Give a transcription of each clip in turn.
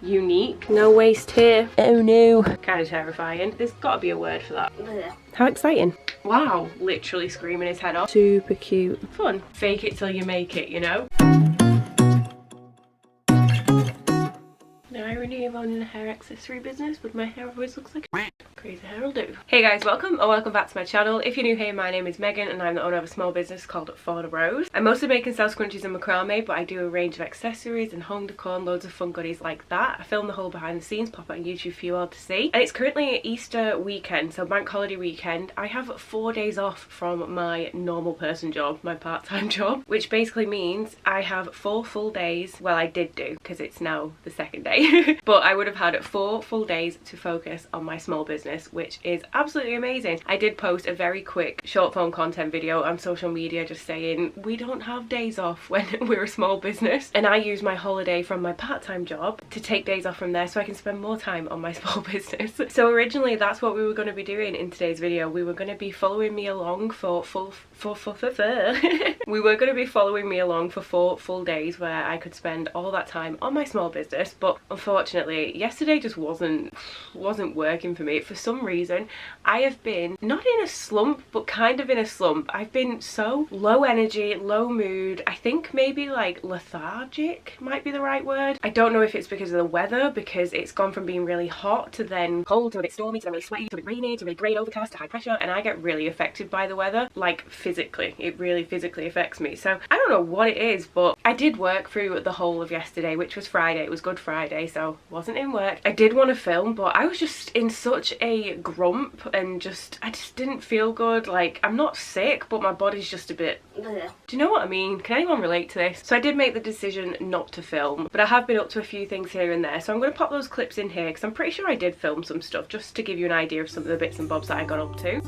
unique. No waste here. Oh no. Kind of terrifying. There's got to be a word for that. How exciting. Wow, literally screaming his head off. Super cute. Fun. Fake it till you make it, you know? The irony of owning a hair accessory business, but my hair always looks like crazy hair will do. Hey guys, welcome or welcome back to my channel. If you're new here, my name is Megan and I'm the owner of a small business called Fauna. I mostly make and sell scrunchies and macrame, but I do a range of accessories and home decor and loads of fun goodies like that. I film the whole behind the scenes, pop it on YouTube for you all to see. And it's currently Easter weekend, so bank holiday weekend. I have 4 days off from my normal person job, my part-time job, which basically means I have 4 full days. Well, I did do, because it's now the second day. But I would have had 4 full days to focus on my small business, which is absolutely amazing. I did post a very quick short form content video on social media just saying we don't have days off when we're a small business, and I use my holiday from my part-time job to take days off from there so I can spend more time on my small business. So originally that's what we were going to be doing in today's video. We were going to be following me along for we were going to be following me along for 4 full days where I could spend all that time on my small business, but unfortunately yesterday just wasn't working for me. For some reason I have been not in a slump, but kind of in a slump. I've been so low energy, low mood. I think maybe like lethargic might be the right word. I don't know if it's because of the weather, because it's gone from being really hot to then cold to a bit stormy to then really sweaty to a bit rainy to really grey overcast to high pressure, and I get really affected by the weather, like physically. It really physically affects me. So I don't know what it is, but I did work through the whole of yesterday, which was Friday. It was Good Friday, so wasn't in work. I did want to film, but I was just in such a grump and I just didn't feel good. Like, I'm not sick, but my body's just a bit do you know what I mean? Can anyone relate to this? So I did make the decision not to film, but I have been up to a few things here and there, so I'm going to pop those clips in here because I'm pretty sure I did film some stuff just to give you an idea of some of the bits and bobs that I got up to.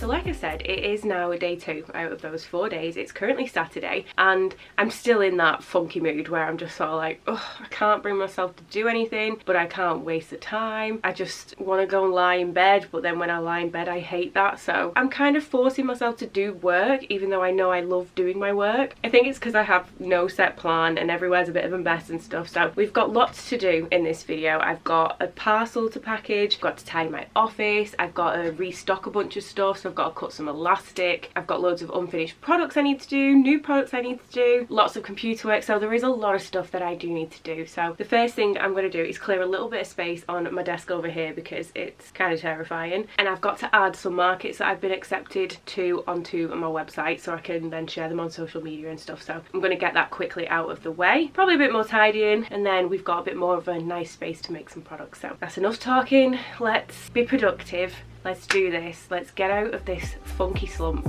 Like I said, it is now day 2 out of those 4 days. It's currently Saturday and I'm still in that funky mood where I'm just sort of like, oh, I can't bring myself to do anything, but I can't waste the time. I just want to go and lie in bed, but then when I lie in bed I hate that, so I'm kind of forcing myself to do work even though I know I love doing my work. I think it's because I have no set plan and everywhere's a bit of a mess and stuff, so we've got lots to do in this video. I've got a parcel to package, I've got to tidy my office, I've got to restock a bunch of stuff, so I've got to cut some elastic, I've got loads of unfinished products I need to do, new products I need to do, lots of computer work, so there is a lot of stuff that I do need to do. So the first thing I'm going to do is clear a little bit of space on my desk over here because it's kind of terrifying, and I've got to add some markets that I've been accepted to onto my website so I can then share them on social media and stuff. So I'm going to get that quickly out of the way, probably a bit more tidying, and then we've got a bit more of a nice space to make some products. So that's enough talking, let's be productive. Let's do this. Let's get out of this funky slump.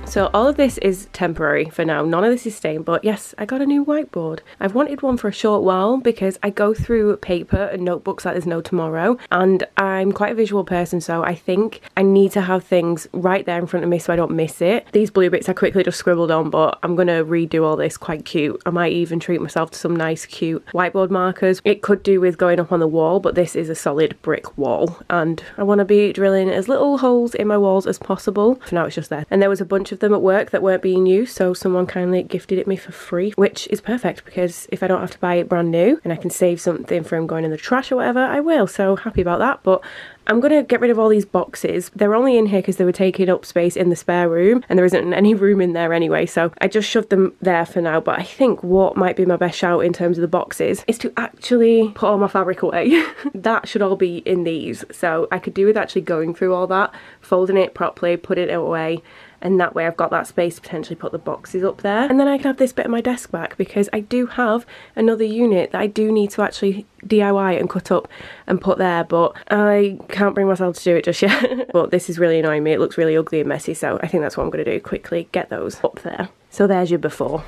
So all of this is temporary for now. None of this is staying, but yes, I got a new whiteboard. I've wanted one for a short while because I go through paper and notebooks like there's no tomorrow, and I'm quite a visual person, so I think I need to have things right there in front of me so I don't miss it. These blue bits I quickly just scribbled on, but I'm gonna redo all this quite cute. I might even treat myself to some nice cute whiteboard markers. It could do with going up on the wall, but this is a solid brick wall and I want to be drilling as little holes in my walls as possible. For now it's just there. And there was a bunch of them at work that weren't being used, so someone kindly gifted it me for free, which is perfect because if I don't have to buy it brand new and I can save something from going in the trash or whatever, I will. So happy about that. But I'm going to get rid of all these boxes. They're only in here because they were taking up space in the spare room and there isn't any room in there anyway, so I just shoved them there for now. But I think what might be my best shout in terms of the boxes is to actually put all my fabric away. That should all be in these, so I could do with actually going through all that, folding it properly, putting it away, and that way I've got that space to potentially put the boxes up there. And then I can have this bit of my desk back because I do have another unit that I do need to actually DIY and cut up and put there, but I can't bring myself to do it just yet. But this is really annoying me. It looks really ugly and messy, so I think that's what I'm going to do, quickly get those up there. So there's your before.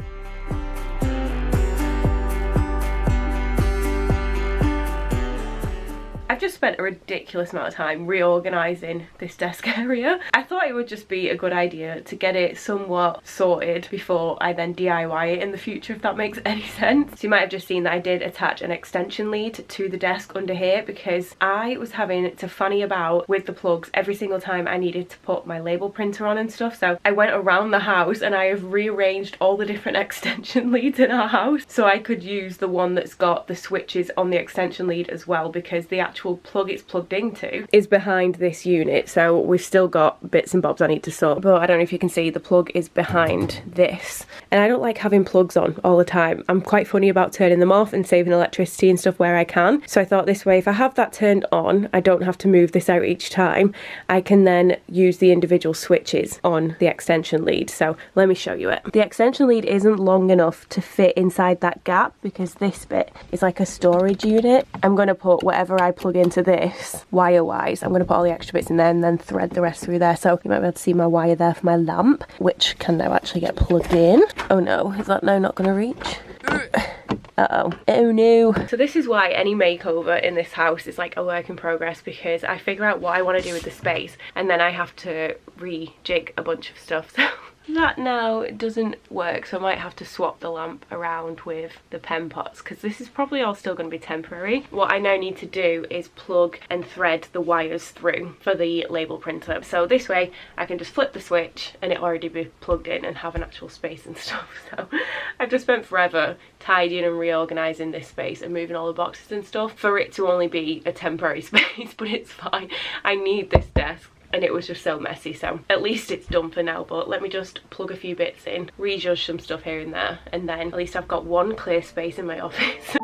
I've just spent a ridiculous amount of time reorganising this desk area. I thought it would just be a good idea to get it somewhat sorted before I then DIY it in the future, if that makes any sense. So you might have just seen that I did attach an extension lead to the desk under here because I was having to fanny about with the plugs every single time I needed to put my label printer on and stuff. So I went around the house and I have rearranged all the different extension leads in our house so I could use the one that's got the switches on the extension lead as well, because the actual plug it's plugged into is behind this unit. So we've still got bits and bobs I need to sort, but I don't know if you can see the plug is behind this, and I don't like having plugs on all the time. I'm quite funny about turning them off and saving electricity and stuff where I can, so I thought this way if I have that turned on I don't have to move this out each time. I can then use the individual switches on the extension lead. So let me show you it. The extension lead isn't long enough to fit inside that gap because this bit is like a storage unit. I'm going to put whatever I plug into this wire wise, I'm going to put all the extra bits in there and then thread the rest through there. So you might be able to see my wire there for my lamp, which can now actually get plugged in. Oh no, is that now not going to reach? Uh-oh. Oh no. So this is why any makeover in this house is like a work in progress, because I figure out what I want to do with the space and then I have to rejig a bunch of stuff. So that now doesn't work, so I might have to swap the lamp around with the pen pots because this is probably all still going to be temporary. What I now need to do is plug and thread the wires through for the label printer, so this way I can just flip the switch and it already be plugged in and have an actual space and stuff. So I've just spent forever tidying and reorganising this space and moving all the boxes and stuff for it to only be a temporary space, but it's fine. I need this desk and it was just so messy, so at least it's done for now. But let me just plug a few bits in, rejudge some stuff here and there, and then at least I've got one clear space in my office.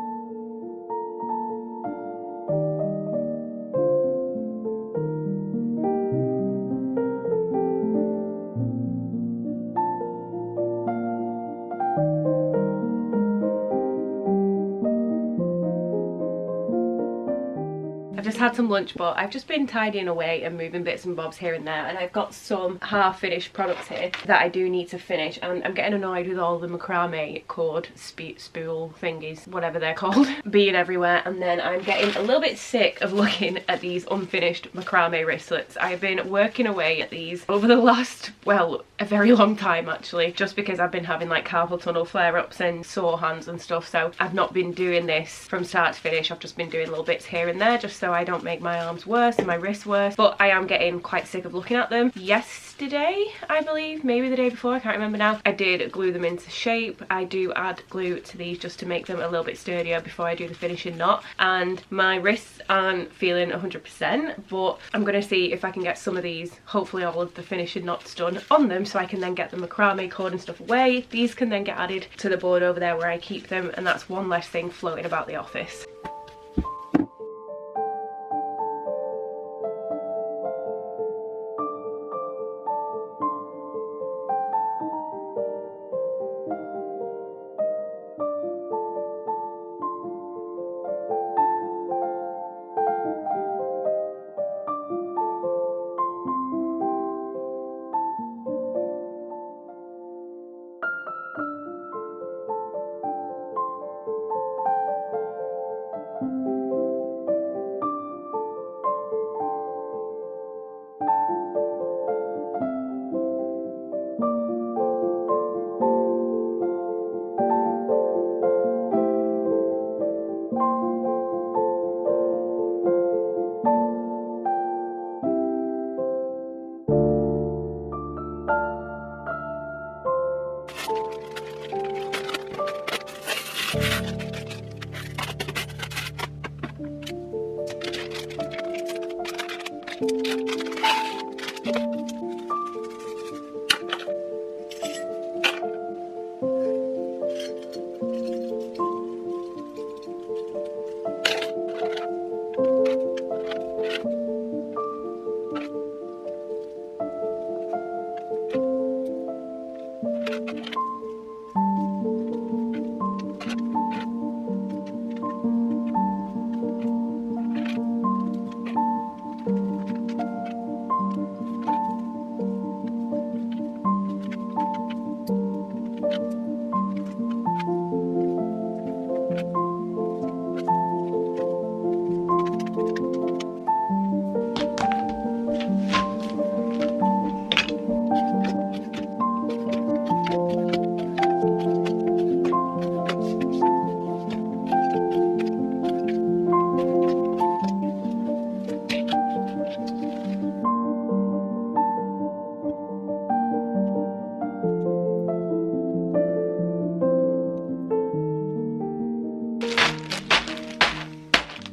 I've just had some lunch, but I've just been tidying away and moving bits and bobs here and there, and I've got some half-finished products here that I do need to finish, and I'm getting annoyed with all the macrame cord spool thingies, whatever they're called, being everywhere. And then I'm getting a little bit sick of looking at these unfinished macrame wristlets. I've been working away at these over the last, well, a very long time actually, just because I've been having like carpal tunnel flare-ups and sore hands and stuff, so I've not been doing this from start to finish. I've just been doing little bits here and there just so I don't make my arms worse and my wrists worse, but I am getting quite sick of looking at them. Yesterday, I believe, maybe the day before, I can't remember now, I did glue them into shape. I do add glue to these just to make them a little bit sturdier before I do the finishing knot, and my wrists aren't feeling 100%, but I'm going to see if I can get some of these, hopefully all of the finishing knots done on them, so I can then get the macrame cord and stuff away. These can then get added to the board over there where I keep them, and that's one less thing floating about the office.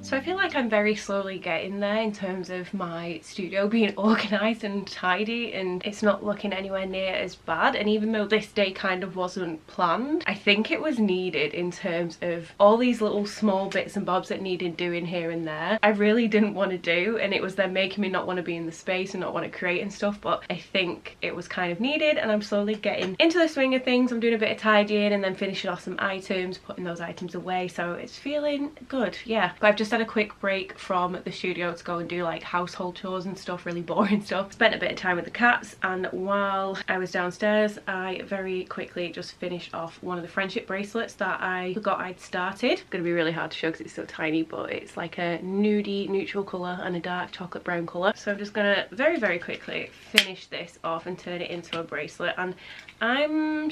So I feel like I'm very slowly getting there in terms of my studio being organised and tidy, and it's not looking anywhere near as bad. And even though this day kind of wasn't planned, I think it was needed in terms of all these little small bits and bobs that needed doing here and there. I really didn't want to do, and it was then making me not want to be in the space and not want to create and stuff, but I think it was kind of needed, and I'm slowly getting into the swing of things. I'm doing a bit of tidying and then finishing off some items, putting those items away, so it's feeling good, yeah. But I've just had a quick break from the studio to go and do like household chores and stuff, really boring stuff. Spent a bit of time with the cats, and while I was downstairs I very quickly just finished off one of the friendship bracelets that I forgot I'd started. It's gonna be really hard to show because it's so tiny, but it's like a nudie neutral colour and a dark chocolate brown colour. So I'm just gonna very quickly finish this off and turn it into a bracelet. And I'm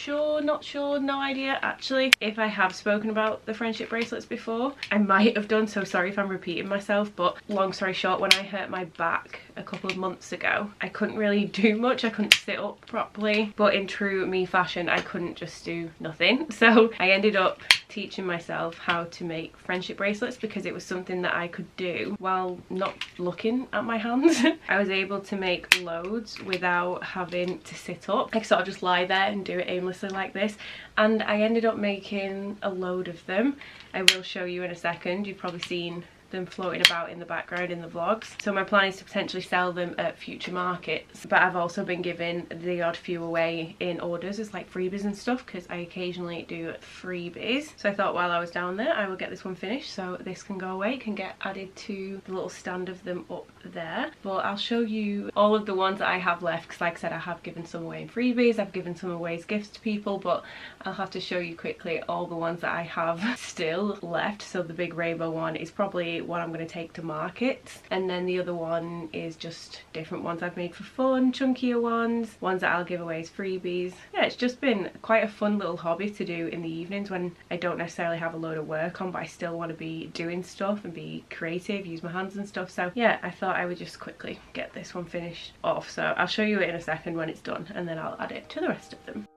not sure, no idea actually if I have spoken about the friendship bracelets before. I might have done, so sorry if I'm repeating myself, but long story short, when I hurt my back a couple of months ago, I couldn't really do much. I couldn't sit up properly, but in true me fashion, I couldn't just do nothing. So I ended up teaching myself how to make friendship bracelets because it was something that I could do while not looking at my hands. I was able to make loads without having to sit up. I could sort of just lie there and do it aimlessly like this, and I ended up making a load of them. I will show you in a second. You've probably seen them floating about in the background in the vlogs. So my plan is to potentially sell them at future markets, but I've also been giving the odd few away in orders as like freebies and stuff, because I occasionally do freebies. So I thought while I was down there I will get this one finished so this can go away, can get added to the little stand of them up there. But I'll show you all of the ones that I have left, because like I said, I have given some away in freebies, I've given some away as gifts to people, but I'll have to show you quickly all the ones that I have still left. So the big rainbow one is probably what I'm going to take to market, and then the other one is just different ones I've made for fun, chunkier ones that I'll give away as freebies. Yeah, it's just been quite a fun little hobby to do in the evenings when I don't necessarily have a load of work on, but I still want to be doing stuff and be creative, use my hands and stuff. So yeah, I thought I would just quickly get this one finished off. So I'll show you it in a second when it's done, and then I'll add it to the rest of them.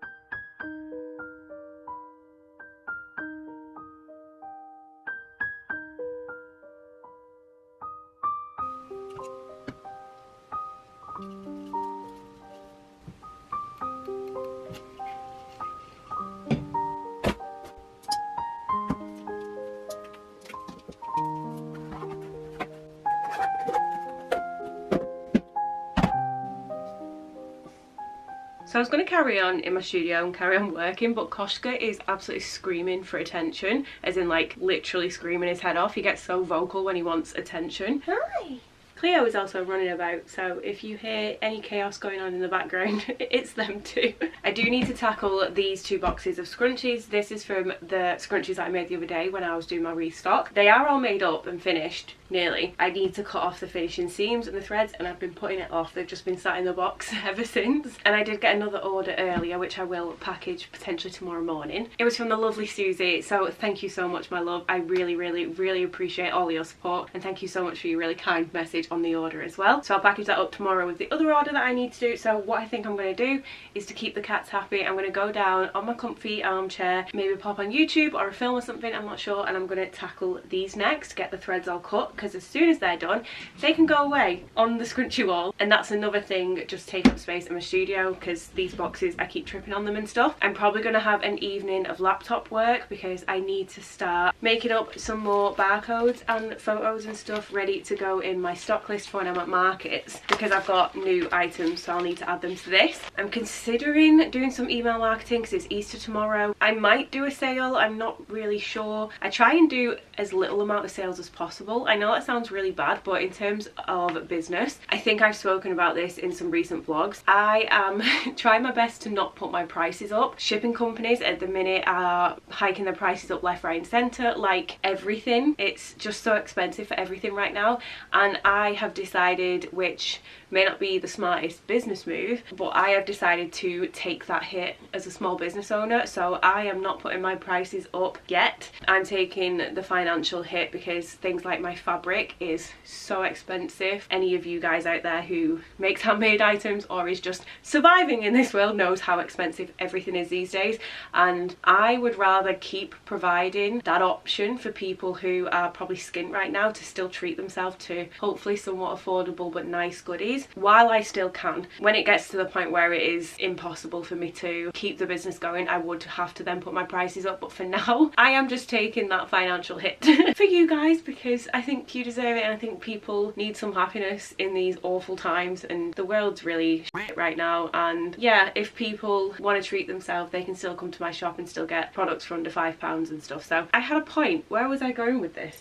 So I was going to carry on in my studio and carry on working, but Koshka is absolutely screaming for attention, as in like literally screaming his head off. He gets so vocal when he wants attention. Hi. Cleo is also running about, so if you hear any chaos going on in the background, it's them too. I do need to tackle these 2 boxes of scrunchies. This is from the scrunchies that I made the other day when I was doing my restock. They are all made up and finished, nearly. I need to cut off the finishing seams and the threads, and I've been putting it off. They've just been sat in the box ever since. And I did get another order earlier, which I will package potentially tomorrow morning. It was from the lovely Susie, so thank you so much, my love. I really appreciate all your support, and thank you so much for your really kind message on the order as well. So I'll package that up tomorrow with the other order that I need to do. So what I think I'm going to do is, to keep the cats happy, I'm going to go down on my comfy armchair, maybe pop on YouTube or a film or something, I'm not sure, and I'm going to tackle these next, get the threads all cut, because as soon as they're done they can go away on the scrunchie wall. And that's another thing, just take up space in my studio, because these boxes, I keep tripping on them and stuff. I'm probably going to have an evening of laptop work, because I need to start making up some more barcodes and photos and stuff ready to go in my stock list for when I'm at markets, because I've got new items, so I'll need to add them to this. I'm considering doing some email marketing because it's Easter tomorrow. I might do a sale, I'm not really sure. I try and do as little amount of sales as possible. I know that sounds really bad, but in terms of business, I think I've spoken about this in some recent vlogs. I am trying my best to not put my prices up. Shipping companies at the minute are hiking their prices up left, right and centre, like everything. It's just so expensive for everything right now, and I have decided, which may not be the smartest business move, but I have decided to take that hit as a small business owner. So I am not putting my prices up yet. I'm taking the financial hit because things like my fabric is so expensive. Any of you guys out there who makes handmade items or is just surviving in this world knows how expensive everything is these days, and I would rather keep providing that option for people who are probably skint right now to still treat themselves to hopefully somewhat affordable but nice goodies while I still can. When it gets to the point where it is impossible for me to keep the business going, I would have to then put my prices up, but for now I am just taking that financial hit for you guys, because I think you deserve it, and I think people need some happiness in these awful times, and the world's really shit right now. And yeah, if people want to treat themselves, they can still come to my shop and still get products for under £5 and stuff. So I had a point. Where was I going with this?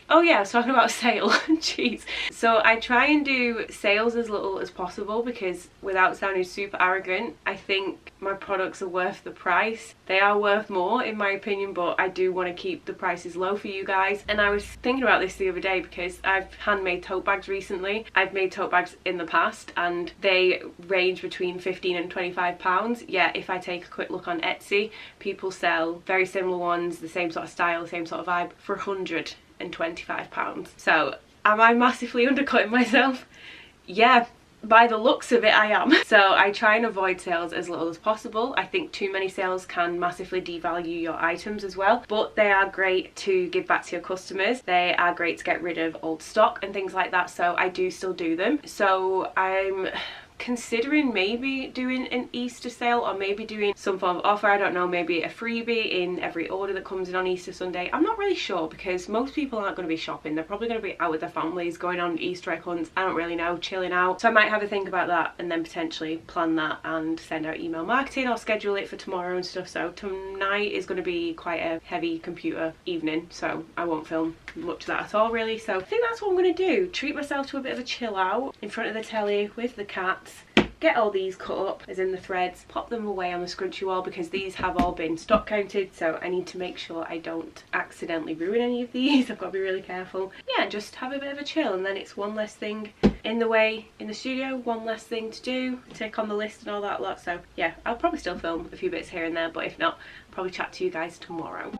Oh yeah, I was talking about sale. Jeez. So I try and do sales as little as possible, because without sounding super arrogant, I think my products are worth the price. They are worth more in my opinion, but I do want to keep the prices low for you guys. And I was thinking about this the other day, because I've handmade tote bags recently. I've made tote bags in the past and they range between £15 and £25. Yeah, if I take a quick look on Etsy, people sell very similar ones, the same sort of style, the same sort of vibe, for £125. So am I massively undercutting myself? Yeah, by the looks of it I am. So I try and avoid sales as little as possible. I think too many sales can massively devalue your items as well, but they are great to give back to your customers. They are great to get rid of old stock and things like that, so I do still do them. So I'm considering maybe doing an Easter sale, or maybe doing some form of offer. I don't know, maybe a freebie in every order that comes in on Easter Sunday. I'm not really sure, because most people aren't going to be shopping. They're probably going to be out with their families, going on Easter egg hunts, I don't really know, chilling out. So I might have a think about that and then potentially plan that and send out email marketing or schedule it for tomorrow and stuff. So tonight is going to be quite a heavy computer evening, so I won't film much of that at all really. So I think that's what I'm going to do, treat myself to a bit of a chill out in front of the telly with the cats, get all these cut up, as in the threads, pop them away on the scrunchie wall, because these have all been stock counted, so I need to make sure I don't accidentally ruin any of these. I've got to be really careful. Yeah, just have a bit of a chill, and then it's one less thing in the way in the studio, one less thing to do, tick on the list and all that lot. So yeah, I'll probably still film a few bits here and there, but if not, I'll probably chat to you guys tomorrow.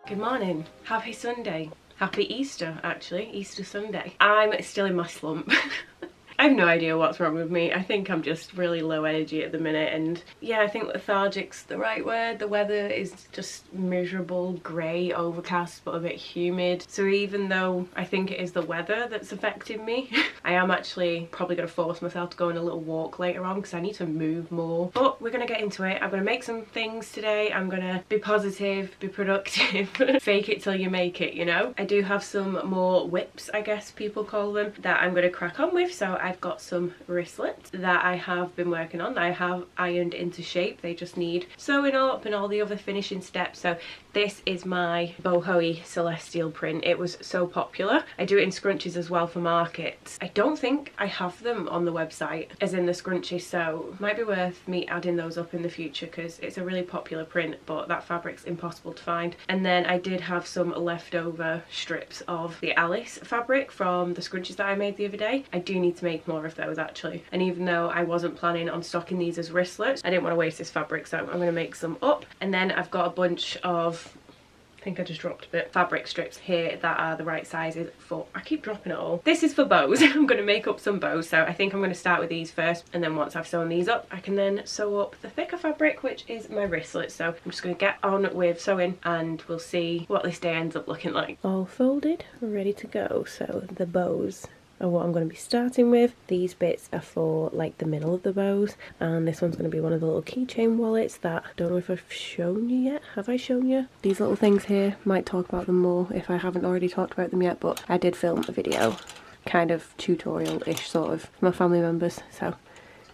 Good morning, happy Sunday, happy Easter actually, Easter Sunday. I'm still in my slump. I have no idea what's wrong with me. I think I'm just really low energy at the minute, and yeah, I think lethargic's the right word. The weather is just miserable, grey, overcast, but a bit humid. So even though I think it is the weather that's affecting me, I am actually probably going to force myself to go on a little walk later on because I need to move more. But we're going to get into it. I'm going to make some things today. I'm going to be positive, be productive, fake it till you make it, you know? I do have some more whips, I guess people call them, that I'm going to crack on with. So I've got some wristlets that I have been working on. I have ironed into shape. They just need sewing up and all the other finishing steps. So this is my boho celestial print. It was so popular. I do it in scrunchies as well for markets. I don't think I have them on the website as in the scrunchies, so it might be worth me adding those up in the future because it's a really popular print, but that fabric's impossible to find. And then I did have some leftover strips of the Alice fabric from the scrunchies that I made the other day. I do need to make more of those actually, and even though I wasn't planning on stocking these as wristlets, I didn't want to waste this fabric, so I'm going to make some up. And then I've got a bunch of, I think I just dropped a bit, fabric strips here that are the right sizes for, I keep dropping it all. This is for bows. I'm going to make up some bows, so I think I'm going to start with these first, and then once I've sewn these up I can then sew up the thicker fabric, which is my wristlet. So I'm just going to get on with sewing and we'll see what this day ends up looking like. All folded, ready to go. So the bows are what I'm going to be starting with. These bits are for like the middle of the bows, and this one's going to be one of the little keychain wallets that I don't know if I've shown you yet. Have I shown you? These little things here, might talk about them more if I haven't already talked about them yet, but I did film a video, kind of tutorial-ish sort of, for my family members. So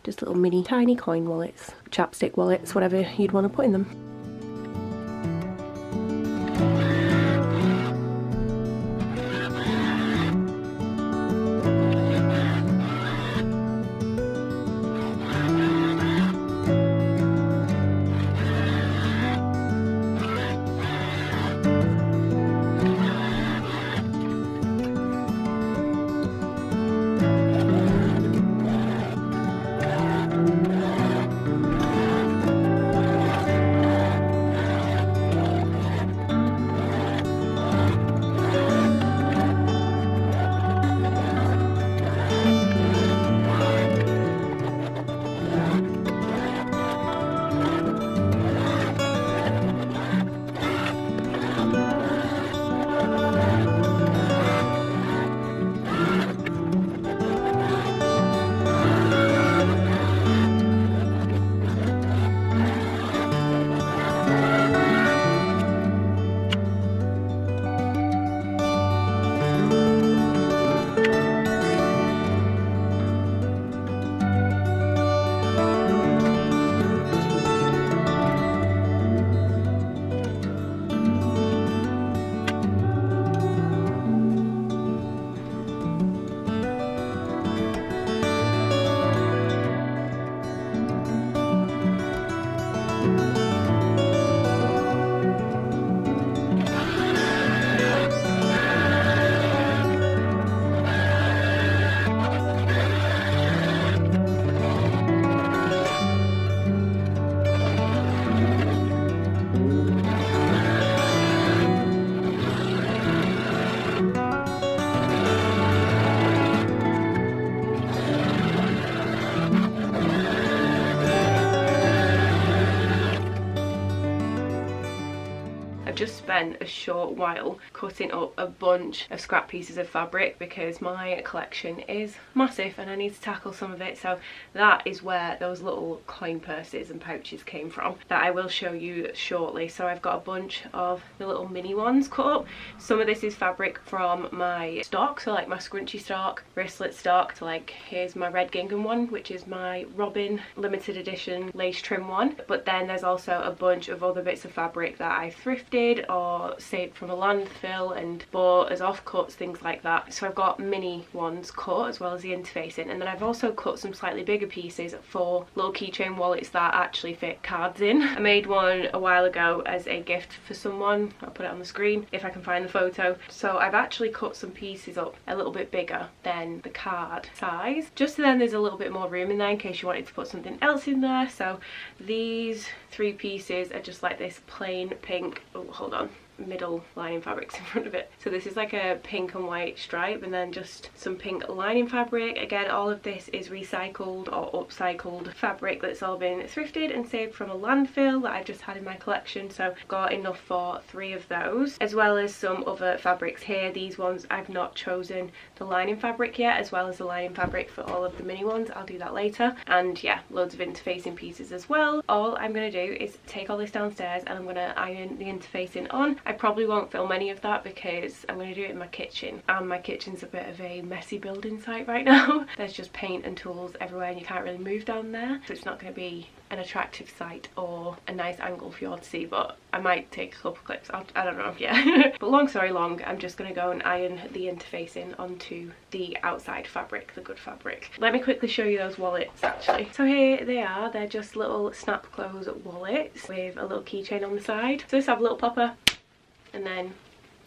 just little mini tiny coin wallets, chapstick wallets, whatever you'd want to put in them. Just spent a short while cutting up a bunch of scrap pieces of fabric because my collection is massive and I need to tackle some of it. So that is where those little coin purses and pouches came from that I will show you shortly. So I've got a bunch of the little mini ones cut up. Some of this is fabric from my stock, so like my scrunchie stock, wristlet stock, so like here's my red gingham one, which is my Robin limited edition lace trim one. But then there's also a bunch of other bits of fabric that I thrifted thrifted or saved from a landfill and bought as offcuts, things like that. So I've got mini ones cut as well as the interfacing, and then I've also cut some slightly bigger pieces for little keychain wallets that actually fit cards in. I made one a while ago as a gift for someone. I'll put it on the screen if I can find the photo. So I've actually cut some pieces up a little bit bigger than the card size, just so then there's a little bit more room in there in case you wanted to put something else in there. So these 3 pieces are just like this plain pink, oh hold on, middle lining fabrics in front of it. So this is like a pink and white stripe, and then just some pink lining fabric. Again, all of this is recycled or upcycled fabric that's all been thrifted and saved from a landfill that I've just had in my collection. So got enough for 3 of those, as well as some other fabrics here. These ones I've not chosen the lining fabric yet, as well as the lining fabric for all of the mini ones. I'll do that later. And yeah, loads of interfacing pieces as well. All I'm going to do is take all this downstairs and I'm going to iron the interfacing on. I probably won't film any of that because I'm going to do it in my kitchen, and my kitchen's a bit of a messy building site right now. There's just paint and tools everywhere and you can't really move down there, so it's not going to be an attractive sight or a nice angle for you all to see, but I might take a couple clips. I don't know, yeah. But long story long, I'm just going to go and iron the interfacing onto the outside fabric, the good fabric. Let me quickly show you those wallets actually. So here they are. They're just little snap close wallets with a little keychain on the side. So this have a little popper, and then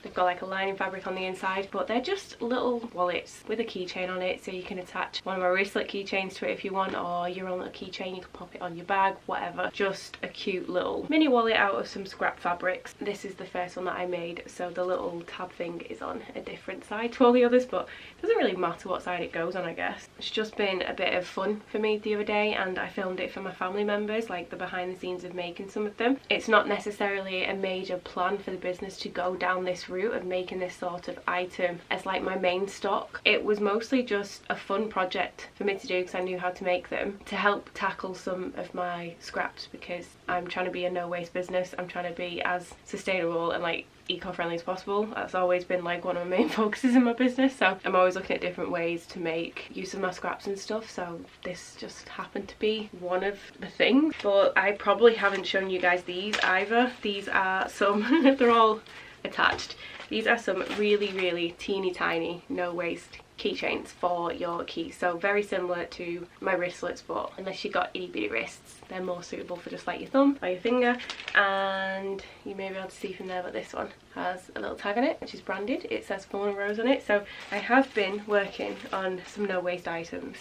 they've got like a lining fabric on the inside, but they're just little wallets with a keychain on it, so you can attach one of my bracelet keychains to it if you want, or your own little keychain. You can pop it on your bag, whatever. Just a cute little mini wallet out of some scrap fabrics. This is the first one that I made, so the little tab thing is on a different side to all the others, but it doesn't really matter what side it goes on, I guess. It's just been a bit of fun for me the other day, and I filmed it for my family members, like the behind the scenes of making some of them. It's not necessarily a major plan for the business to go down this route of making this sort of item as like my main stock. It was mostly just a fun project for me to do because I knew how to make them, to help tackle some of my scraps, because I'm trying to be a no waste business. I'm trying to be as sustainable and like eco-friendly as possible. That's always been like one of my main focuses in my business, so I'm always looking at different ways to make use of my scraps and stuff. So this just happened to be one of the things. But I probably haven't shown you guys these either. These are some they're all attached. These are some really teeny tiny no waste keychains for your keys, so very similar to my wristlets, but unless you got itty bitty wrists, they're more suitable for just like your thumb or your finger. And you may be able to see from there, but this one has a little tag on it which is branded. It says Fauna Rose on it. So I have been working on some no waste items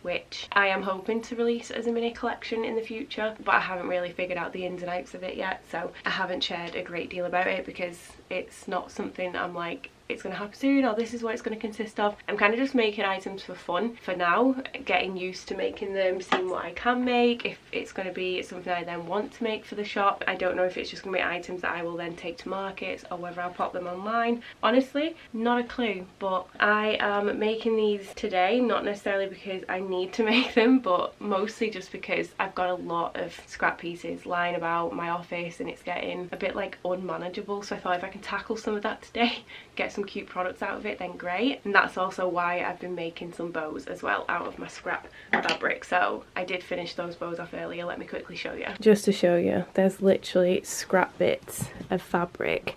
which I am hoping to release as a mini collection in the future, but I haven't really figured out the ins and outs of it yet, so I haven't shared a great deal about it because it's not something I'm like, it's going to happen soon or this is what it's going to consist of. I'm kind of just making items for fun for now, getting used to making them, seeing what I can make, if it's going to be something I then want to make for the shop. I don't know if it's just going to be items that I will then take to markets or whether I'll pop them online. Honestly, not a clue, but I am making these today, not necessarily because I need to make them, but mostly just because I've got a lot of scrap pieces lying about my office and it's getting a bit like unmanageable. So I thought if I can tackle some of that today, get some cute products out of it, then great. And that's also why I've been making some bows as well out of my scrap fabric. So I did finish those bows off earlier. Let me quickly show you. Just to show you, there's literally scrap bits of fabric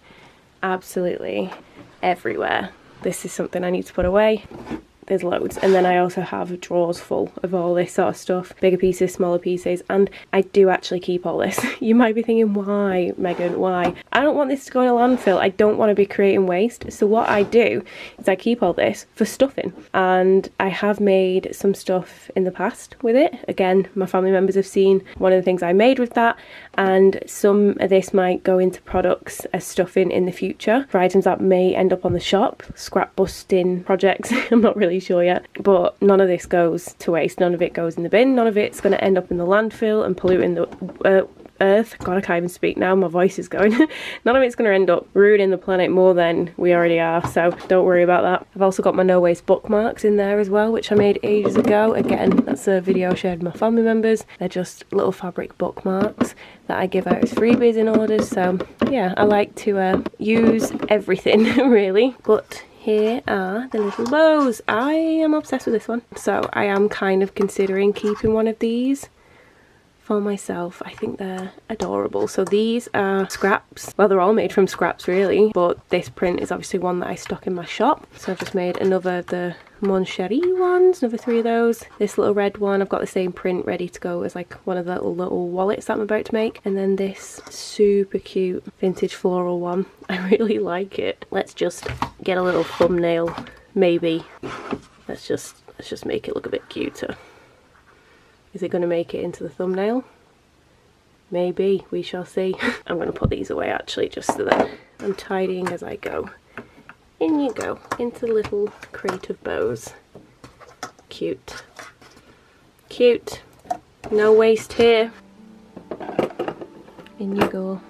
absolutely everywhere. This is something I need to put away. There's loads, and then I also have drawers full of all this sort of stuff, bigger pieces, smaller pieces, and I do actually keep all this. You might be thinking, why, Megan, why? I don't want this to go in a landfill. I don't want to be creating waste, so what I do is I keep all this for stuffing, and I have made some stuff in the past with it. Again, my family members have seen one of the things I made with that, and some of this might go into products as stuffing in the future for items that may end up on the shop, scrap busting projects. I'm not really sure yet, but none of this goes to waste. None of it goes in the bin. None of it's going to end up in the landfill and polluting the earth. God, I can't even speak now, my voice is going. None of it's going to end up ruining the planet more than we already are, so don't worry about that. I've also got my no waste bookmarks in there as well, which I made ages ago. Again, that's a video I shared with my family members. They're just little fabric bookmarks that I give out as freebies in orders. So yeah, I like to use everything really. But here are the little bows. I am obsessed with this one, so I am kind of considering keeping one of these for myself. I think they're adorable. So these are scraps. Well, they're all made from scraps really, but this print is obviously one that I stock in my shop. So I've just made another of the Moncherie ones, another 3 of those. This little red one, I've got the same print ready to go as like one of the little wallets that I'm about to make. And then this super cute vintage floral one. I really like it. Let's just get a little thumbnail, maybe. Let's just make it look a bit cuter. Is it going to make it into the thumbnail? Maybe, we shall see. I'm going to put these away actually, just so that I'm tidying as I go. In you go, into the little crate of bows. Cute. Cute. No waste here. In you go.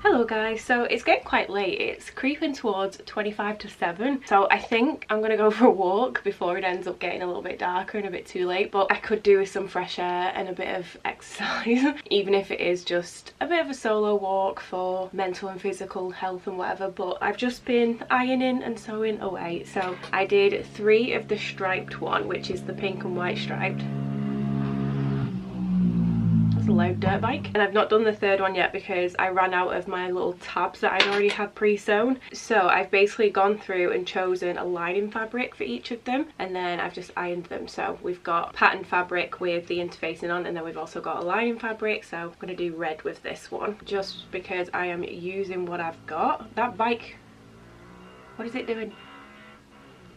Hello guys, so it's getting quite late. It's creeping towards 25 to 7, so I think I'm gonna go for a walk before it ends up getting a little bit darker and a bit too late, but I could do with some fresh air and a bit of exercise even if it is just a bit of a solo walk for mental and physical health and whatever. But I've just been ironing and sewing away, so I did 3 of the striped one, which is the pink and white striped. A loud dirt bike, and I've not done the 3rd one yet because I ran out of my little tabs that I'd already had pre-sewn. So I've basically gone through and chosen a lining fabric for each of them, and then I've just ironed them. So we've got pattern fabric with the interfacing on, and then we've also got a lining fabric. So I'm going to do red with this one just because I am using what I've got. That bike, what is it doing?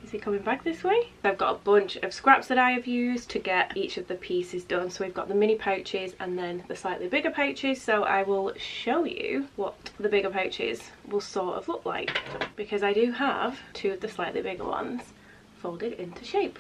Is it coming back this way? I've got a bunch of scraps that I have used to get each of the pieces done. So we've got the mini pouches and then the slightly bigger pouches. So I will show you what the bigger pouches will sort of look like, because I do have 2 of the slightly bigger ones folded into shape,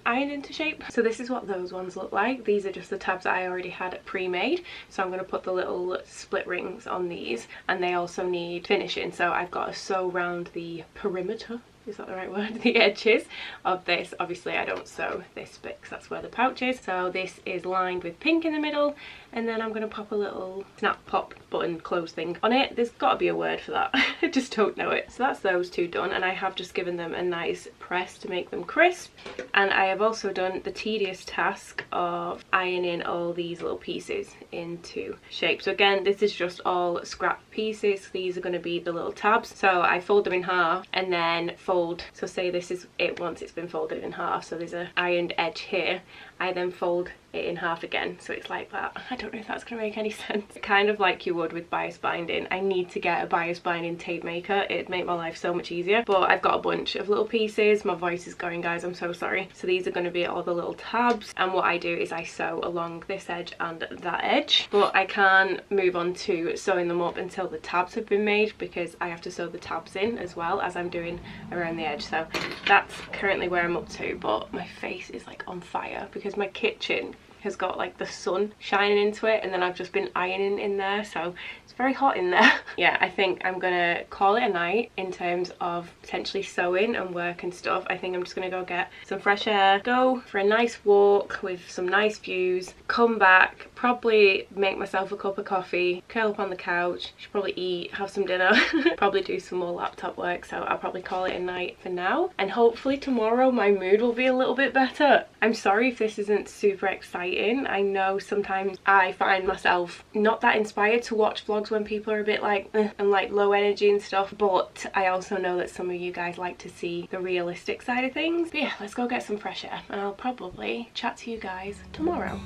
ironed into shape. So this is what those ones look like. These are just the tabs that I already had pre-made. So I'm going to put the little split rings on these, and they also need finishing. So I've got to sew around the perimeter, is that the right word? The edges of this. Obviously I don't sew this bit because that's where the pouch is. So this is lined with pink in the middle, and then I'm going to pop a little snap pop button close thing on it. There's got to be a word for that. I just don't know it. So that's those 2 done, and I have just given them a nice press to make them crisp. And I have also done the tedious task of ironing all these little pieces into shape. So again, this is just all scrap pieces. These are going to be the little tabs. So I fold them in half and then fold. So say this is it once it's been folded in half. So there's an ironed edge here. I then fold it in half again, so it's like that. I don't know if that's gonna make any sense. Kind of like you would with bias binding. I need to get a bias binding tape maker. It'd make my life so much easier, but I've got a bunch of little pieces. My voice is going, guys, I'm so sorry. So these are going to be all the little tabs, and what I do is I sew along this edge and that edge, but I can't move on to sewing them up until the tabs have been made, because I have to sew the tabs in as well as I'm doing around the edge. So that's currently where I'm up to, but my face is like on fire because my kitchen has got like the sun shining into it, and then I've just been ironing in there, so it's very hot in there. Yeah, I think I'm gonna call it a night in terms of potentially sewing and work and stuff. I think I'm just gonna go get some fresh air, go for a nice walk with some nice views, come back, probably make myself a cup of coffee, curl up on the couch, should probably eat, have some dinner, probably do some more laptop work. So I'll probably call it a night for now, and hopefully tomorrow my mood will be a little bit better. I'm sorry if this isn't super exciting. I know sometimes I find myself not that inspired to watch vlogs when people are a bit like and like low energy and stuff, but I also know that some of you guys like to see the realistic side of things. But yeah, let's go get some fresh air, and I'll probably chat to you guys tomorrow.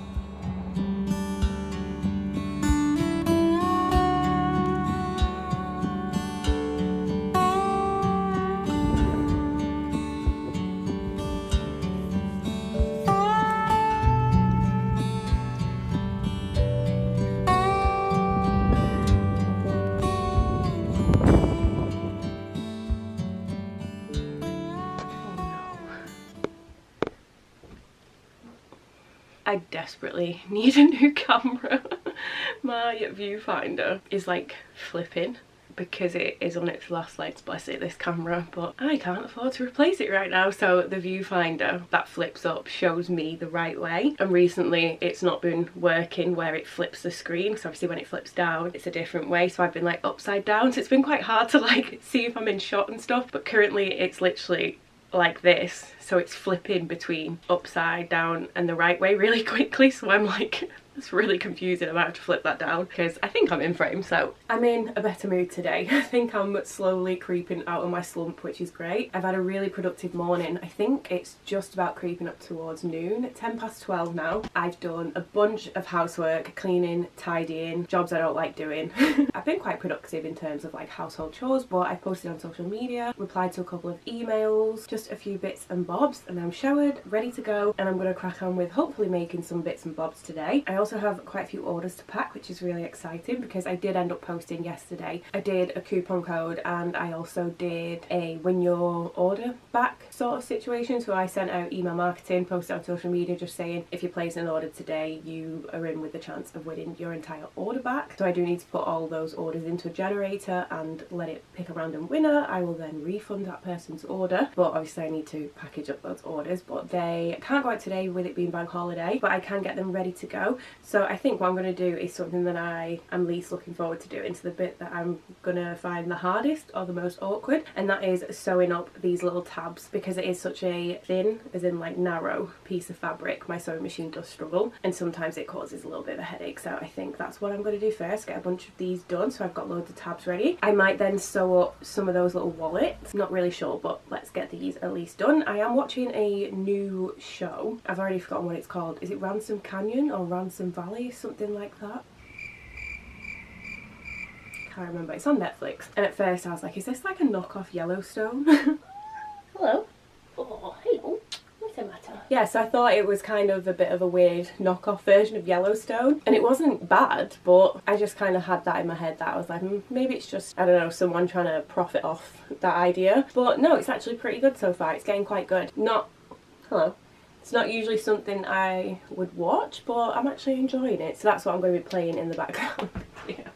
I desperately need a new camera. My viewfinder is like flipping because it is on its last legs, bless it, this camera, but I can't afford to replace it right now. So the viewfinder that flips up shows me the right way, and recently it's not been working where it flips the screen, so obviously when it flips down it's a different way, so I've been like upside down, so it's been quite hard to like see if I'm in shot and stuff. But currently it's literally like this, so it's flipping between upside down and the right way really quickly, so I'm like, it's really confusing. I might have to flip that down because I think I'm in frame. So I'm in a better mood today. I think I'm slowly creeping out of my slump, which is great. I've had a really productive morning. I think it's just about creeping up towards noon. 10:12 now. I've done a bunch of housework, cleaning, tidying, jobs I don't like doing. I've been quite productive in terms of like household chores, but I posted on social media, replied to a couple of emails, just a few bits and bobs, and I'm showered, ready to go, and I'm going to crack on with hopefully making some bits and bobs today. I also have quite a few orders to pack, which is really exciting because I did end up posting yesterday. I did a coupon code, and I also did a win your order back sort of situation. So I sent out email marketing, posted on social media just saying if you place an order today you are in with the chance of winning your entire order back. So I do need to put all those orders into a generator and let it pick a random winner. I will then refund that person's order, but obviously I need to package up those orders, but they can't go out today with it being bank holiday, but I can get them ready to go. So I think what I'm going to do is something that I am least looking forward to doing, to the bit that I'm going to find the hardest or the most awkward, and that is sewing up these little tabs, because it is such a thin, as in like narrow piece of fabric. My sewing machine does struggle and sometimes it causes a little bit of a headache, so I think that's what I'm going to do first, get a bunch of these done so I've got loads of tabs ready. I might then sew up some of those little wallets, not really sure, but let's get these at least done. I am watching a new show, I've already forgotten what it's called. Is it Ransom Canyon or Ransom Valley, something like that? Can't remember. It's on Netflix, and at first I was like, is this like a knockoff Yellowstone? Hello. Oh, hello. What's the matter? Yeah, so I thought it was kind of a bit of a weird knockoff version of Yellowstone, and it wasn't bad, but I just kind of had that in my head that I was like, maybe it's just, I don't know, someone trying to profit off that idea. But no, it's actually pretty good so far. It's getting quite good. Not, hello. It's not usually something I would watch, but I'm actually enjoying it, so that's what I'm going to be playing in the background. Yeah.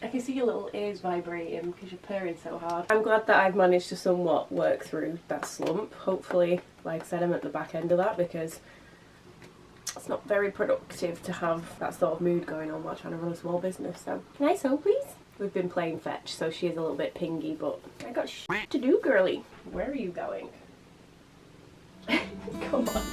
I can see your little ears vibrating because you're purring so hard. I'm glad that I've managed to somewhat work through that slump. Hopefully, like I said, I'm at the back end of that, because it's not very productive to have that sort of mood going on while trying to run a small business. So, can I sew, please? We've been playing fetch, so she is a little bit pingy, but I got shit to do, girly. Where are you going? Come on.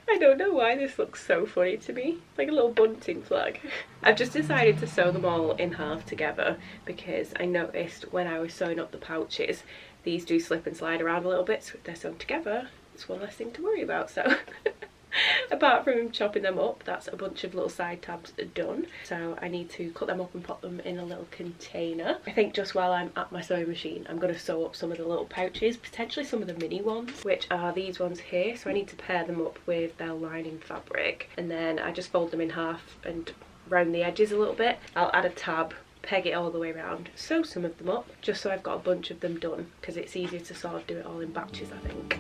I don't know why this looks so funny to me, like a little bunting flag. I've just decided to sew them all in half together because I noticed when I was sewing up the pouches, these do slip and slide around a little bit, so if they're sewn together, it's one less thing to worry about. So Apart from chopping them up, that's a bunch of little side tabs done. So I need to cut them up and put them in a little container. I think just while I'm at my sewing machine, I'm going to sew up some of the little pouches, potentially some of the mini ones, which are these ones here. So I need to pair them up with their lining fabric, and then I just fold them in half and round the edges a little bit. I'll add a tab, peg it all the way around, sew some of them up just so I've got a bunch of them done, because it's easier to sort of do it all in batches, I think.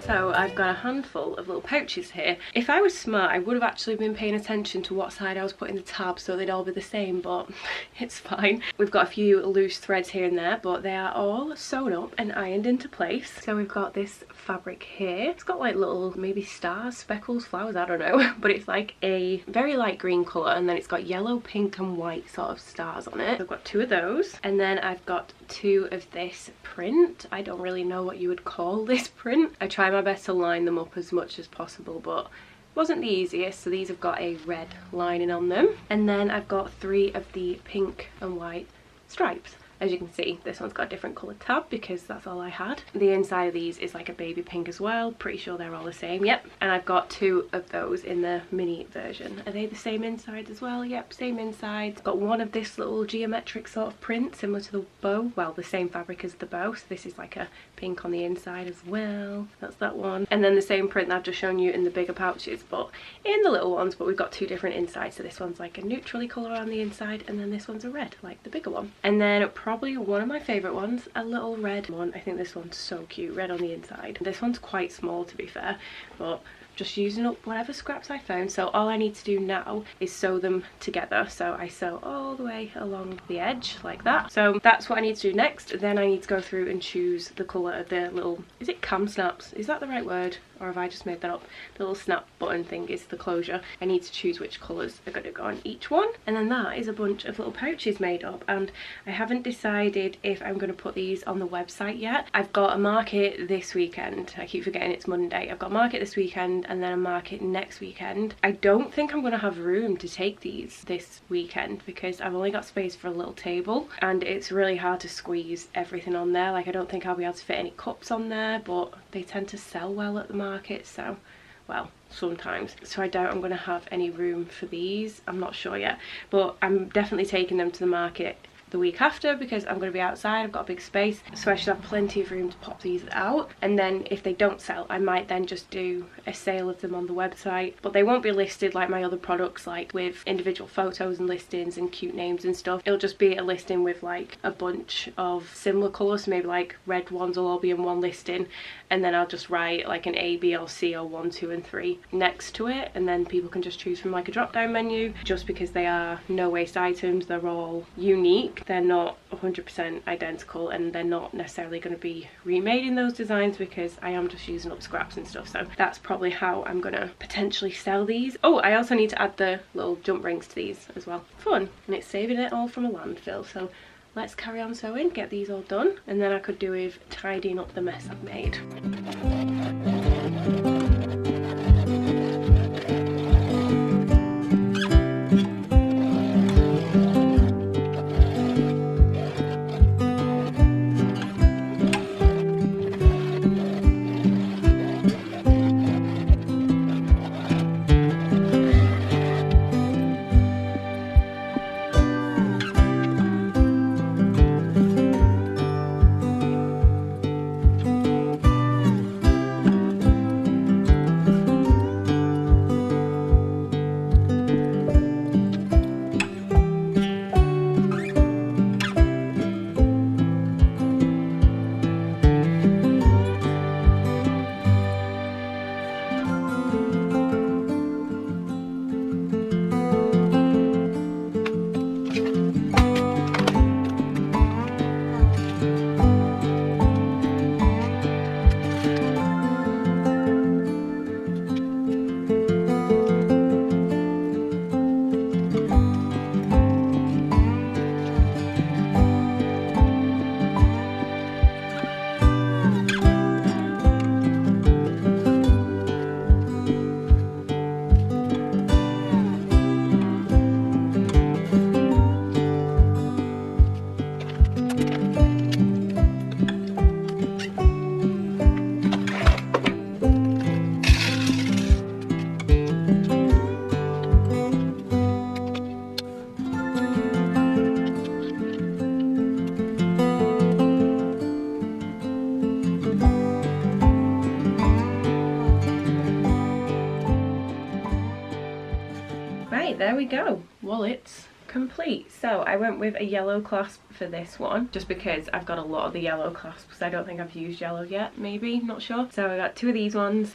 So I've got a handful of little pouches here. If I was smart, I would have actually been paying attention to what side I was putting the tabs so they'd all be the same, but it's fine. We've got a few loose threads here and there, but they are all sewn up and ironed into place. So we've got this fabric here. It's got like little maybe stars, speckles, flowers, I don't know, but it's like a very light green colour, and then it's got yellow, pink and white sort of stars on it. So I've got two of those, and then I've got two of this print. I don't really know what you would call this print. I try my best to line them up as much as possible, but wasn't the easiest, so these have got a red lining on them. And then I've got three of the pink and white stripes. As you can see, this one's got a different colour tab because that's all I had. The inside of these is like a baby pink as well. Pretty sure they're all the same. Yep. And I've got two of those in the mini version. Are they the same inside as well? Yep, same inside. Got one of this little geometric sort of print similar to the bow. Well, the same fabric as the bow. So this is like a pink on the inside as well. That's that one. And then the same print that I've just shown you in the bigger pouches, but in the little ones, but we've got two different insides. So this one's like a neutrally colour on the inside, and then this one's a red, like the bigger one. And then probably one of my favourite ones, a little red one. I think this one's so cute, red on the inside. This one's quite small to be fair, but just using up whatever scraps I found. So all I need to do now is sew them together. So I sew all the way along the edge like that. So that's what I need to do next. Then I need to go through and choose the colour of the little, is it cam snaps? Is that the right word? Or have I just made that up? The little snap button thing is the closure. I need to choose which colours are going to go on each one. And then that is a bunch of little pouches made up. And I haven't decided if I'm going to put these on the website yet. I've got a market this weekend. I keep forgetting it's Monday. I've got a market this weekend and then a market next weekend. I don't think I'm going to have room to take these this weekend because I've only got space for a little table and it's really hard to squeeze everything on there. Like I don't think I'll be able to fit any cups on there, but they tend to sell well at the market, so well, sometimes. So I doubt I'm going to have any room for these. I'm not sure yet, but I'm definitely taking them to the market the week after because I'm going to be outside. I've got a big space, so I should have plenty of room to pop these out. And then if they don't sell, I might then just do a sale of them on the website, but they won't be listed like my other products, like with individual photos and listings and cute names and stuff. It'll just be a listing with like a bunch of similar colours, so maybe like red ones will all be in one listing, and then I'll just write like an A, B or C or 1, 2 and 3 next to it, and then people can just choose from like a drop down menu. Just because they are no waste items, they're all unique. They're not 100% identical, and they're not necessarily going to be remade in those designs because I am just using up scraps and stuff. So that's probably how I'm going to potentially sell these. Oh, I also need to add the little jump rings to these as well. Fun. And it's saving it all from a landfill. So let's carry on sewing, get these all done, and then I could do with tidying up the mess I've made. Right, there we go. Wallets complete. So I went with a yellow clasp for this one, just because I've got a lot of the yellow clasps. I don't think I've used yellow yet, maybe, not sure. So I got two of these ones.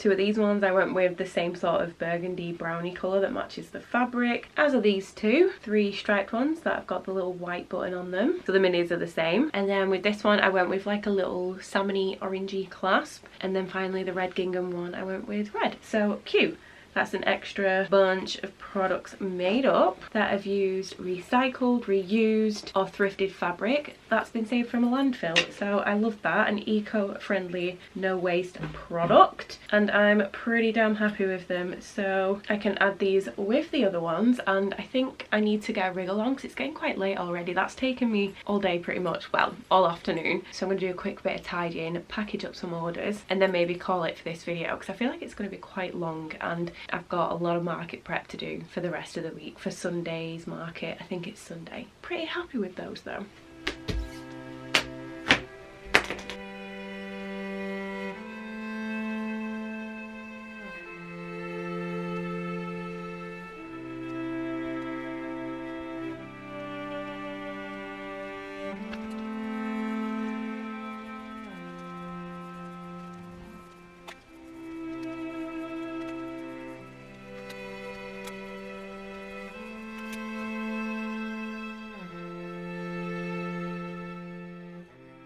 I went with the same sort of burgundy browny colour that matches the fabric, as are these two. 3 striped ones that have got the little white button on them, so the minis are the same. And then with this one I went with like a little salmony orangey clasp, and then finally the red gingham one I went with red. So cute. That's an extra bunch of products made up that have used recycled, reused or thrifted fabric that's been saved from a landfill. So I love that, an eco-friendly, no waste product, and I'm pretty damn happy with them. So I can add these with the other ones, and I think I need to get a wriggle on because it's getting quite late already. That's taken me all day pretty much, well, all afternoon. So I'm going to do a quick bit of tidying, package up some orders, and then maybe call it for this video because I feel like it's going to be quite long, and I've got a lot of market prep to do for the rest of the week for Sunday's market. I think it's Sunday. Pretty happy with those though.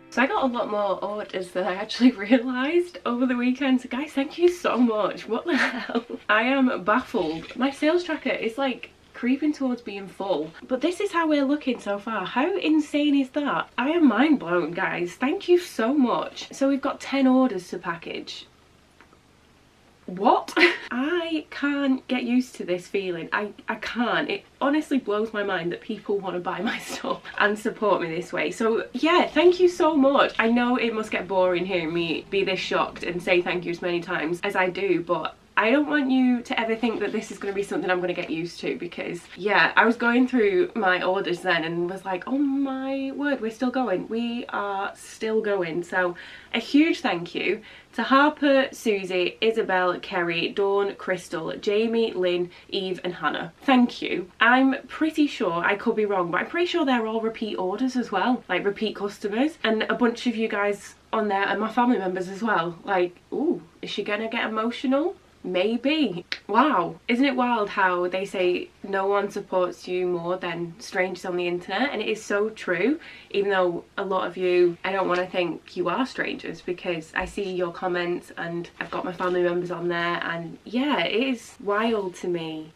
So I got a lot more orders than I actually realised over the weekend. So guys, thank you so much. What the hell? I am baffled. My sales tracker is like creeping towards being full. But this is how we're looking so far. How insane is that? I am mind blown, guys. Thank you so much. So we've got 10 orders to package. What? I can't get used to this feeling. I can't. It honestly blows my mind that people want to buy my stuff and support me this way. So yeah, thank you so much. I know it must get boring hearing me be this shocked and say thank you as many times as I do, but I don't want you to ever think that this is going to be something I'm going to get used to, because yeah, I was going through my orders then and was like, oh my word, we're still going. We are still going. So a huge thank you to Harper, Susie, Isabel, Kerry, Dawn, Crystal, Jamie, Lynn, Eve and Hannah. Thank you. I'm pretty sure, I could be wrong, but I'm pretty sure they're all repeat orders as well, like repeat customers, and a bunch of you guys on there are my family members as well. Like, ooh, is she gonna get emotional? Maybe. Wow. Isn't it wild how they say no one supports you more than strangers on the internet? And it is so true, even though a lot of you, I don't want to think you are strangers, because I see your comments and I've got my family members on there, and yeah, it is wild to me.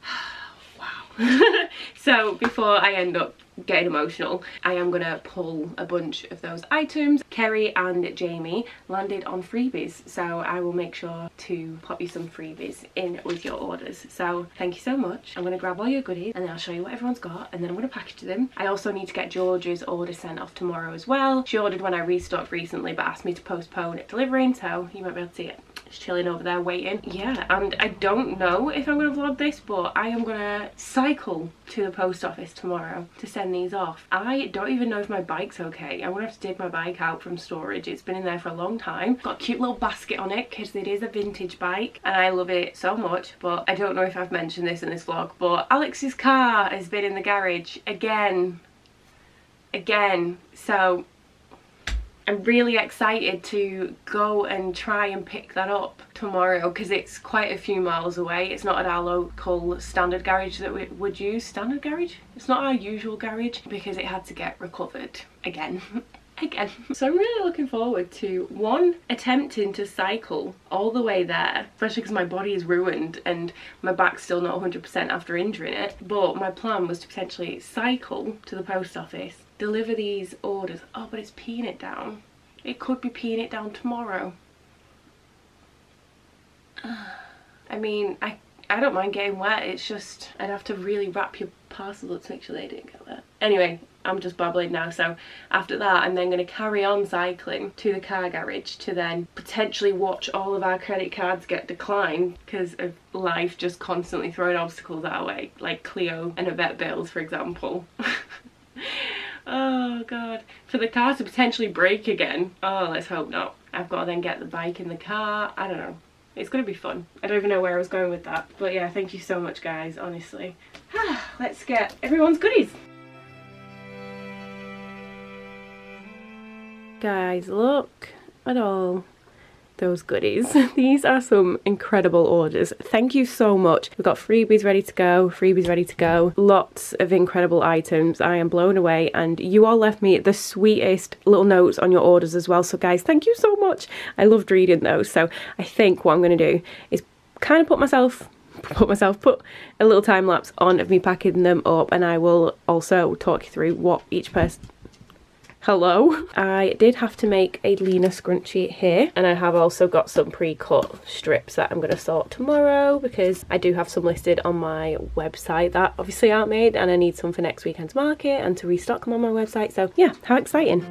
Wow. So before I end up getting emotional, I am gonna pull a bunch of those items. Kerry and Jamie landed on freebies, so I will make sure to pop you some freebies in with your orders. So thank you so much. I'm gonna grab all your goodies and then I'll show you what everyone's got, and then I'm gonna package them. I also need to get George's order sent off tomorrow as well. She ordered when I restocked recently but asked me to postpone it delivering, so you might be able to see it. It's chilling over there waiting. Yeah, and I don't know if I'm gonna vlog this, but I am gonna cycle to the post office tomorrow to send these off. I don't even know if my bike's okay. I'm gonna have to dig my bike out from storage. It's been in there for a long time. Got a cute little basket on it because it is a vintage bike and I love it so much. But I don't know if I've mentioned this in this vlog, but Alex's car has been in the garage again. So I'm really excited to go and try and pick that up tomorrow because it's quite a few miles away. It's not at our local standard garage that we would use. Standard garage? It's not our usual garage because it had to get recovered again. So I'm really looking forward to, one, attempting to cycle all the way there, especially because my body is ruined and my back's still not 100% after injuring it. But my plan was to potentially cycle to the post office, deliver these orders. Oh, but it's peeing it down. It could be peeing it down tomorrow. I mean, I don't mind getting wet. It's just I'd have to really wrap your parcel up to make sure they didn't get wet. Anyway, I'm just babbling now. So after that, I'm then going to carry on cycling to the car garage to then potentially watch all of our credit cards get declined because of life just constantly throwing obstacles our way, like Clio and a vet bills, for example. Oh god, for the car to potentially break again. Oh, let's hope not. I've got to then get the bike in the car. I don't know. It's going to be fun. I don't even know where I was going with that. But yeah, thank you so much, guys, honestly. Let's get everyone's goodies. Guys, look at all those goodies. These are some incredible orders. Thank you so much. We've got freebies ready to go, lots of incredible items. I am blown away, and you all left me the sweetest little notes on your orders as well. So guys, thank you so much. I loved reading those. So I think what I'm going to do is kind of put a little time lapse on of me packing them up, and I will also talk you through what each person... Hello. I did have to make a Lena scrunchie here, and I have also got some pre-cut strips that I'm going to sort tomorrow, because I do have some listed on my website that obviously aren't made, and I need some for next weekend's market and to restock them on my website. So yeah, how exciting.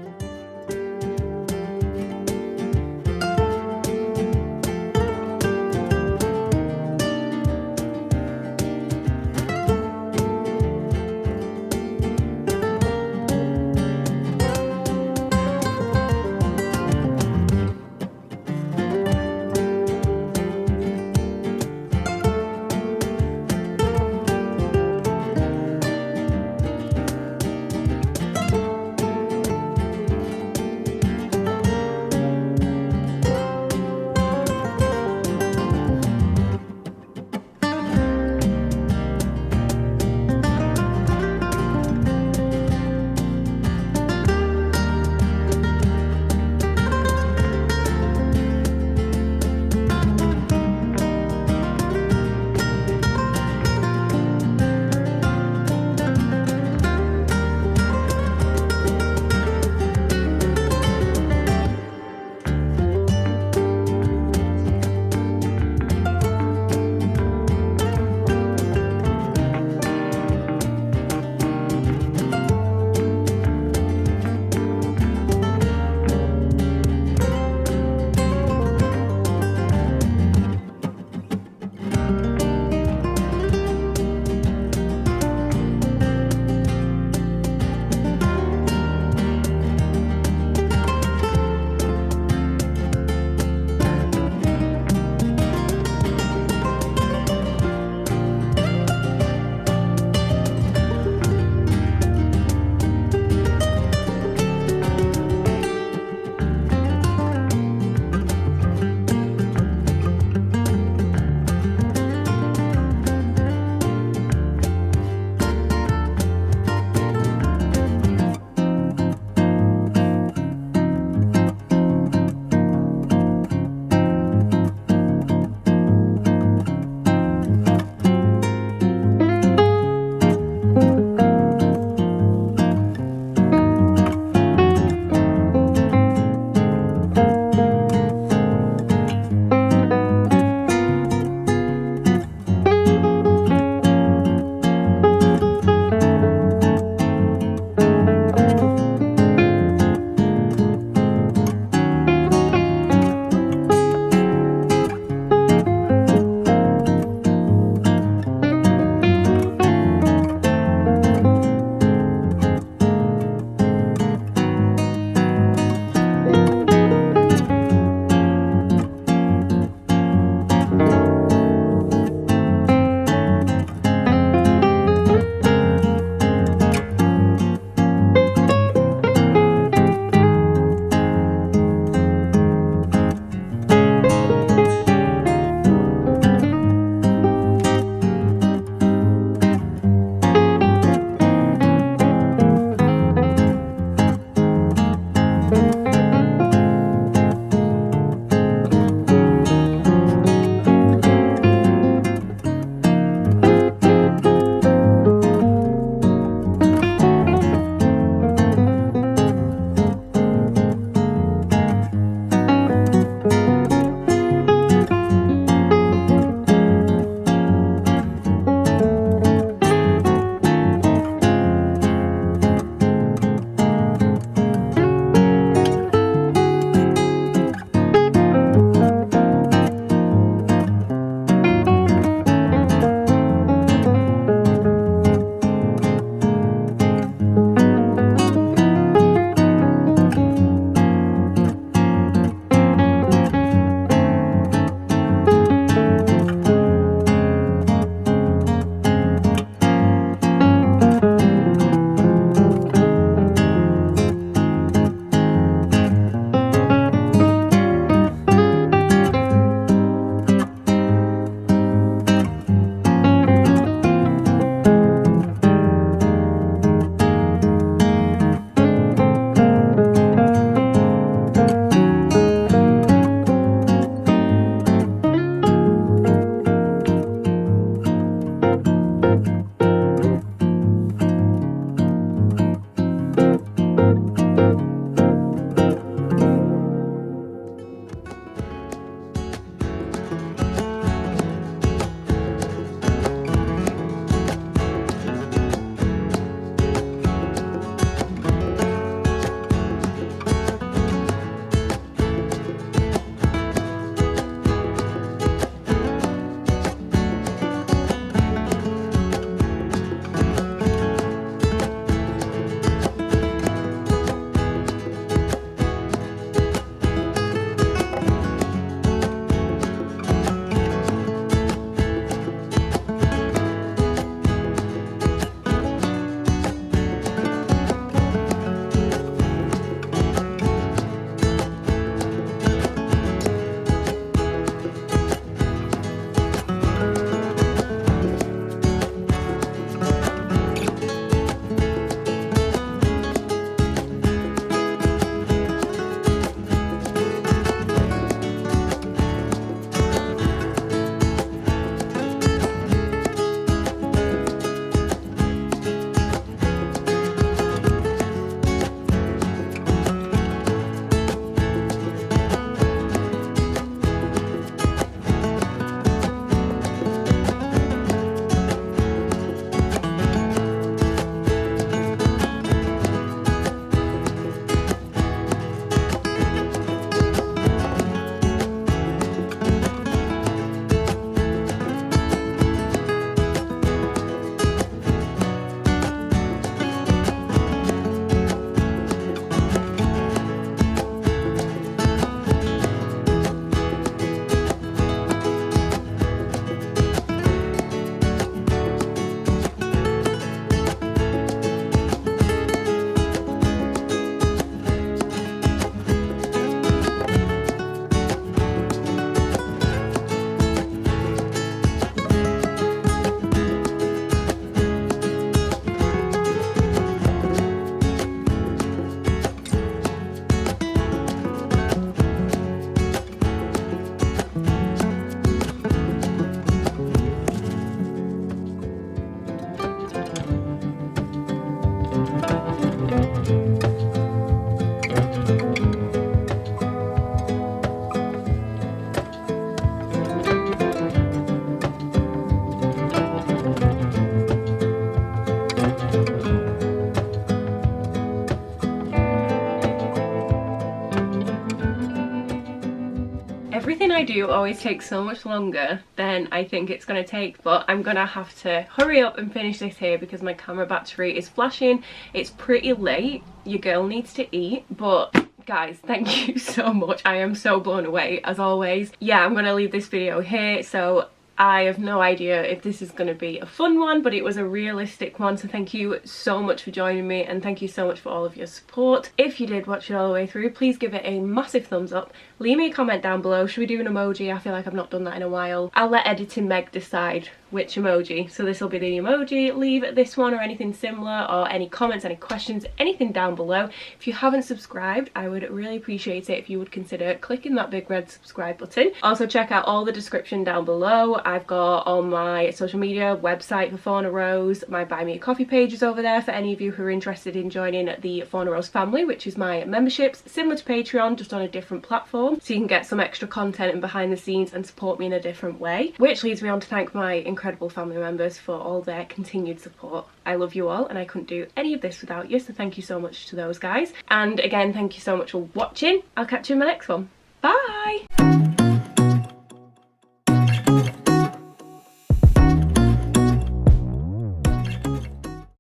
Everything I do always takes so much longer than I think it's going to take, but I'm going to have to hurry up and finish this here because my camera battery is flashing. It's pretty late. Your girl needs to eat, but guys, thank you so much. I am so blown away as always. Yeah, I'm going to leave this video here, so I have no idea if this is going to be a fun one, but it was a realistic one, so thank you so much for joining me and thank you so much for all of your support. If you did watch it all the way through, please give it a massive thumbs up. Leave me a comment down below. Should we do an emoji? I feel like I've not done that in a while. I'll let editing Meg decide which emoji. So this will be the emoji. Leave this one or anything similar, or any comments, any questions, anything down below. If you haven't subscribed, I would really appreciate it if you would consider clicking that big red subscribe button. Also check out all the description down below. I've got on my social media, website for Fauna Rose, my Buy Me a Coffee page is over there for any of you who are interested in joining the Fauna Rose family, which is my memberships, similar to Patreon, just on a different platform, so you can get some extra content and behind the scenes and support me in a different way. Which leads me on to thank my incredible family members for all their continued support. I love you all and I couldn't do any of this without you, so thank you so much to those guys. And again, thank you so much for watching. I'll catch you in my next one. Bye!